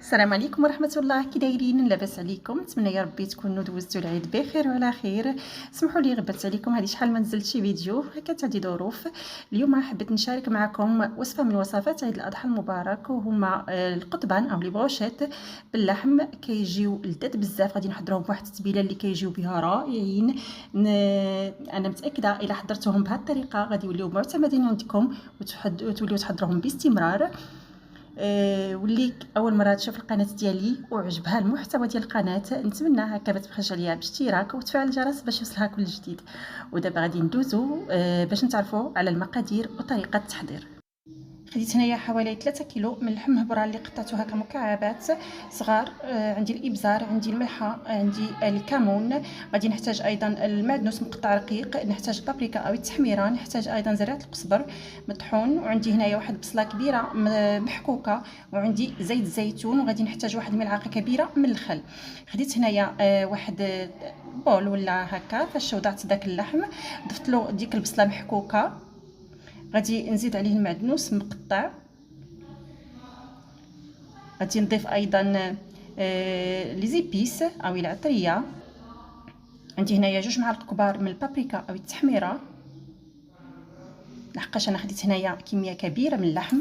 السلام عليكم ورحمه الله. كي دايرين؟ لاباس عليكم؟ نتمنى يا ربي تكونوا دوزتوا العيد بخير وعلى خير. سمحوا لي غبت عليكم، هذه شحال ما نزلت شي فيديو، كانت عندي ظروف. اليوم حبيت نشارك معكم وصفه من وصفات عيد الاضحى المبارك، وهما القطبان او لي بروشيت باللحم. كيجيو لذاذ بزاف، غادي نحضرهم بواحد التتبيله اللي كيجيو بها رائعين. انا متاكده الا حضرتوهم بهذه الطريقه غادي يوليو معتمدين عندكم وتوليو تحضروهم باستمرار. واللي اول مره تشوف القناه ديالي وعجبها المحتوى ديال القناه، نتمنى هكا ما تبخلش عليا باشتراك وتفعل الجرس باش يوصلها كل جديد. ودابا غادي ندوزو باش نتعرفوا على المقادير وطريقه التحضير. خديت هنايا حوالي 3 كيلو من اللحم مهبره اللي قطعته هكا مكعبات صغار. عندي الابزار، عندي الملحه، عندي الكمون. غادي نحتاج ايضا المعدنوس مقطع رقيق، نحتاج بابريكا او التحميره، نحتاج ايضا زرعه القزبر مطحون، وعندي هنايا واحد بصله كبيره محكوكه، وعندي زيت زيتون، وغادي نحتاج واحد الملعقه كبيره من الخل. خديت هنايا واحد بول ولا هكا فاش وضعت داك اللحم، ضفت له ديك البصله محكوكه، غادي نزيد عليه المعدنوس مقطع، غادي نضيف ايضا لي زيبيس او العطريه. عندي هنايا 2 معالق كبار من البابريكا او التحميره، لحقاش انا خديت هنايا كميه كبيره من اللحم.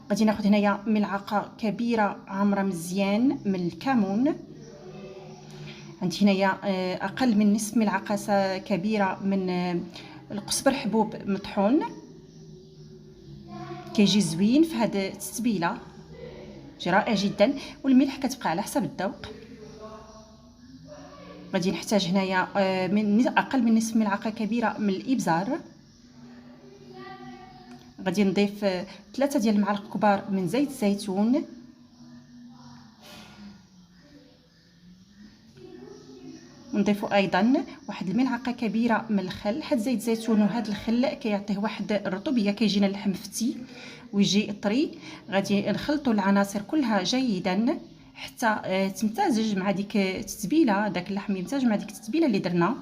غادي ناخذ هنايا ملعقه كبيره عامره مزيان من الكمون. عندي هنايا اقل من نصف ملعقه كبيره من القزبر حبوب مطحون، كيجي زوين في هذه التتبيله، جي رائع جدا. والملح كتبقى على حسب الذوق. غادي نحتاج هنايا من اقل من نصف ملعقه كبيره من الابزار. غادي نضيف 3 ديال المعالق كبار من زيت الزيتون، ونضيفوا ايضا واحد الملعقه كبيره من الخل. هاد زيت الزيتون وهاد الخل كيعطيه واحد الرطوبيه، كيجينا اللحم فتي ويجي طري. غادي نخلطوا العناصر كلها جيدا حتى تمتزج مع ديك التتبيله، داك اللحم يمتزج مع ديك التتبيله اللي درنا.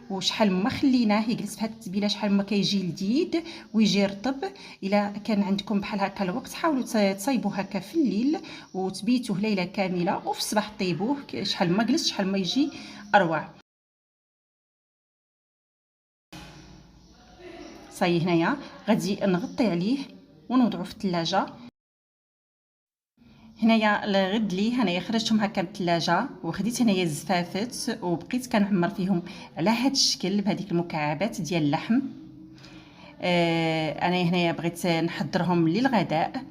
وشحال ما خليناه يجلس في هذه التتبيله شحال ما كيجي لذيذ ويجي رطب. الا كان عندكم بحال هكا الوقت، حاولوا تصايبوه هكا في الليل وتبيتوه ليله كامله، وفي الصباح طيبوه. شحال ما جلس شحال ما يجي اروع. صاي هنايا غادي نغطي عليه ونوضعه في الثلاجه. هنايا الغد لي هنايا خرجتهم هكا من الثلاجه، وخديت هنايا الزفافت وبقيت كنعمر فيهم على هذا الشكل بهذيك المكعبات ديال اللحم. انا هنايا بغيت نحضرهم للغداء.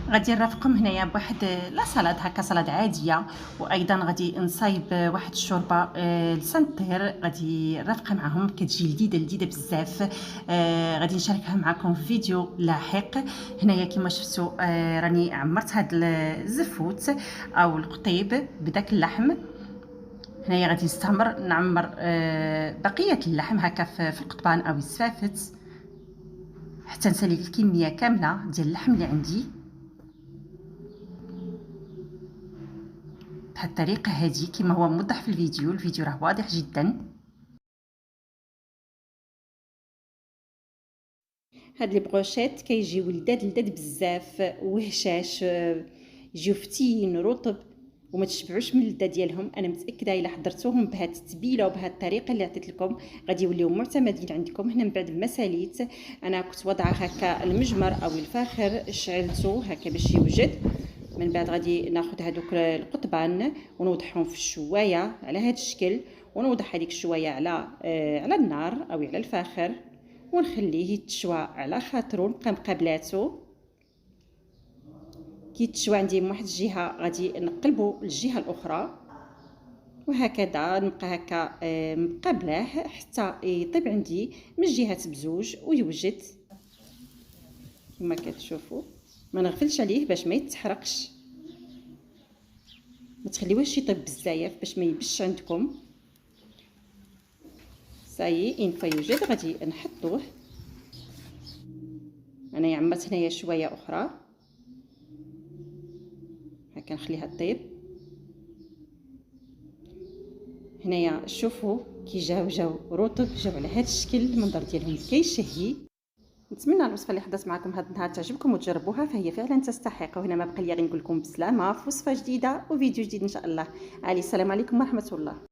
غادي نرافقهم هنايا بواحد لا سلطه هكا، سلطه عاديه. وايضا غادي نصايب واحد الشوربه السنتير، غادي نرافقها معهم، كتجي لذيذه بزاف. غادي نشاركها معكم في فيديو لاحق. هنايا كما شفتوا راني عمرت هاد الزفوت او القطيب بداك اللحم. هنايا غادي نستمر نعمر بقيه اللحم هكا في القطبان او الزفافت حتى نسالي الكميه كامله ديال اللحم اللي عندي بهذه الطريقه هذه كما هو موضح في الفيديو راه واضح جدا. هاد لي بروشيت كيجيو لذاذ بزاف وهشاش، يجيو فتين رطب وما تشبعوش من اللذه ديالهم. انا متاكده الا حضرتوهم بهذه التتبيله وبهذه الطريقه اللي عطيت لكم غادي يوليو معتمدين عندكم. هنا من بعد ما ساليت انا كنت واضعه هكا المجمر او الفاخر، شعلته هكا باش يوجد. من بعد غادي ناخذ هذوك القطبان ونوضعهم في الشوايه على هذا الشكل، ونوضع هذيك الشوايه على النار او على الفاخر، ونخليه يتشوى على خاطرو. نبقى مقابلاتو كي يتشوى عندي من واحد الجهه غادي نقلبو للجهه الاخرى، وهكذا نبقى هكا مقابلاه حتى يطيب عندي من الجهات بزوج ويوجد كما كتشوفوا. ما نغفلش عليه باش ما يتحرقش، ما تخليوهش يطيب بزاف باش ما يبش عندكم. صايي ان فيوجد غادي نحطوه. انا عمرت هنايا شويه اخرى هكا نخليها طيب. هنايا شوفوا كي جاو رطب، جاو على هذا الشكل، المنظر ديالهم كيشهي. نتمنى الوصفه اللي حضرت معكم هذا النهار تعجبكم وتجربوها، فهي فعلا تستحق. وهنا ما بقى لي غير نقول لكم بسلامه في وصفه جديده وفيديو جديد ان شاء الله. السلام عليكم ورحمه الله.